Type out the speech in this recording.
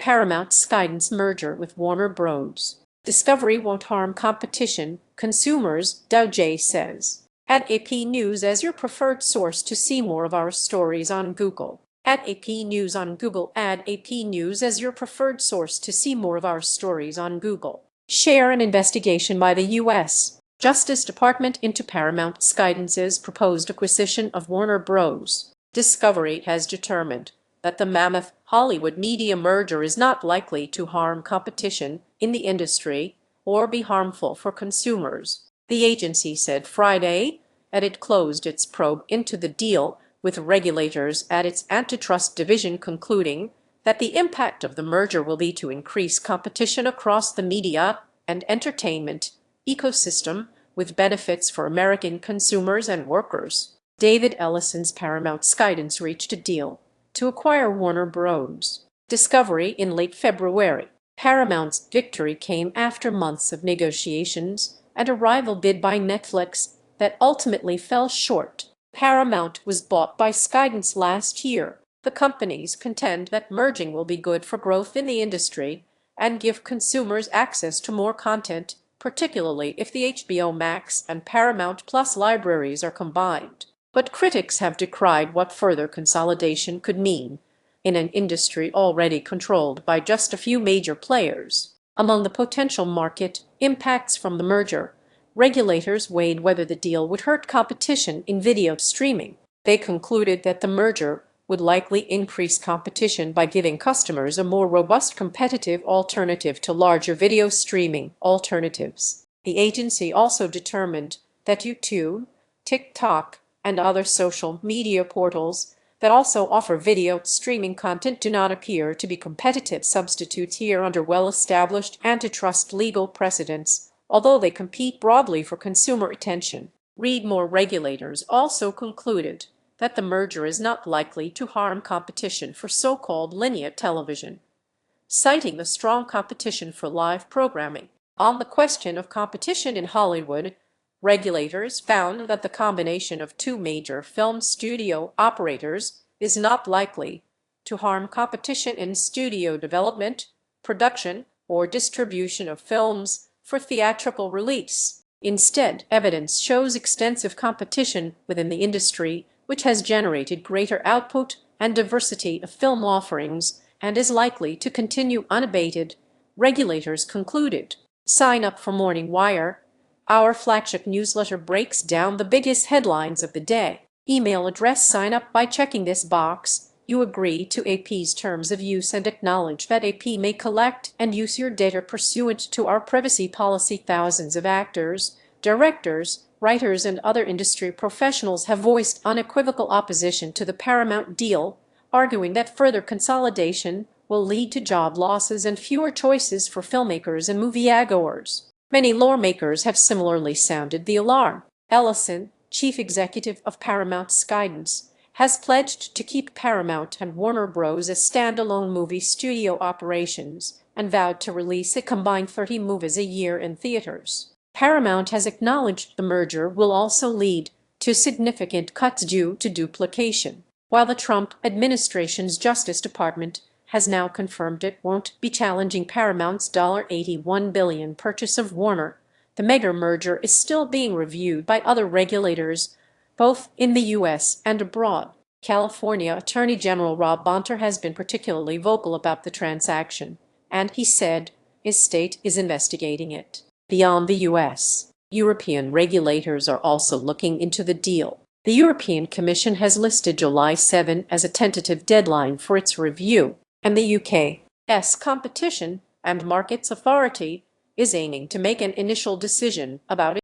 Paramount Skydance merger with Warner Bros. Discovery won't harm competition, consumers, DOJ says. Add AP News as your preferred source to see more of our stories on Google. Add AP News on Google. Add AP News as your preferred source to see more of our stories on Google. Share an investigation by the U.S. Justice Department into Paramount Skydance's proposed acquisition of Warner Bros. Discovery has determined that the mammoth Hollywood media merger is not likely to harm competition in the industry or be harmful for consumers, the agency said Friday, and it closed its probe into the deal with regulators at its antitrust division, concluding that the impact of the merger will be to increase competition across the media and entertainment ecosystem, with benefits for American consumers and workers. David Ellison's Paramount Skydance reached a deal to acquire Warner Bros. Discovery in late February. Paramount's victory came after months of negotiations and a rival bid by Netflix that ultimately fell short. Paramount was bought by Skydance last year. The companies contend that merging will be good for growth in the industry and give consumers access to more content, particularly if the HBO Max and Paramount Plus libraries are combined. But critics have decried what further consolidation could mean in an industry already controlled by just a few major players. Among the potential market impacts from the merger, regulators weighed whether the deal would hurt competition in video streaming. They concluded that the merger would likely increase competition by giving customers a more robust competitive alternative to larger video streaming alternatives. The agency also determined that YouTube, TikTok, and other social media portals that also offer video streaming content do not appear to be competitive substitutes here under well-established antitrust legal precedents, although they compete broadly for consumer attention. Read more. Regulators also concluded that the merger is not likely to harm competition for so-called linear television, citing the strong competition for live programming. On the question of competition in Hollywood, regulators found that the combination of two major film studio operators is not likely to harm competition in studio development, production, or distribution of films for theatrical release. Instead, evidence shows extensive competition within the industry, which has generated greater output and diversity of film offerings and is likely to continue unabated, regulators concluded. Sign up for Morning Wire. Our flagship newsletter breaks down the biggest headlines of the day. Email address. Sign up by checking this box. You agree to AP's terms of use and acknowledge that AP may collect and use your data pursuant to our privacy policy. Thousands of actors, directors, writers, and other industry professionals have voiced unequivocal opposition to the Paramount deal, arguing that further consolidation will lead to job losses and fewer choices for filmmakers and moviegoers. Many lawmakers have similarly sounded the alarm. Ellison, chief executive of Paramount Skydance, has pledged to keep Paramount and Warner Bros. As standalone movie studio operations and vowed to release a combined 30 movies a year in theaters. Paramount has acknowledged the merger will also lead to significant cuts due to duplication, while the Trump administration's Justice Department has now confirmed it won't be challenging Paramount's $81 billion purchase of Warner. The mega merger is still being reviewed by other regulators, both in the U.S. and abroad. California Attorney General Rob Bonter has been particularly vocal about the transaction, and he said his state is investigating it. Beyond the U.S., European regulators are also looking into the deal. The European Commission has listed July 7 as a tentative deadline for its review, and the UK's Competition and Markets Authority is aiming to make an initial decision about it.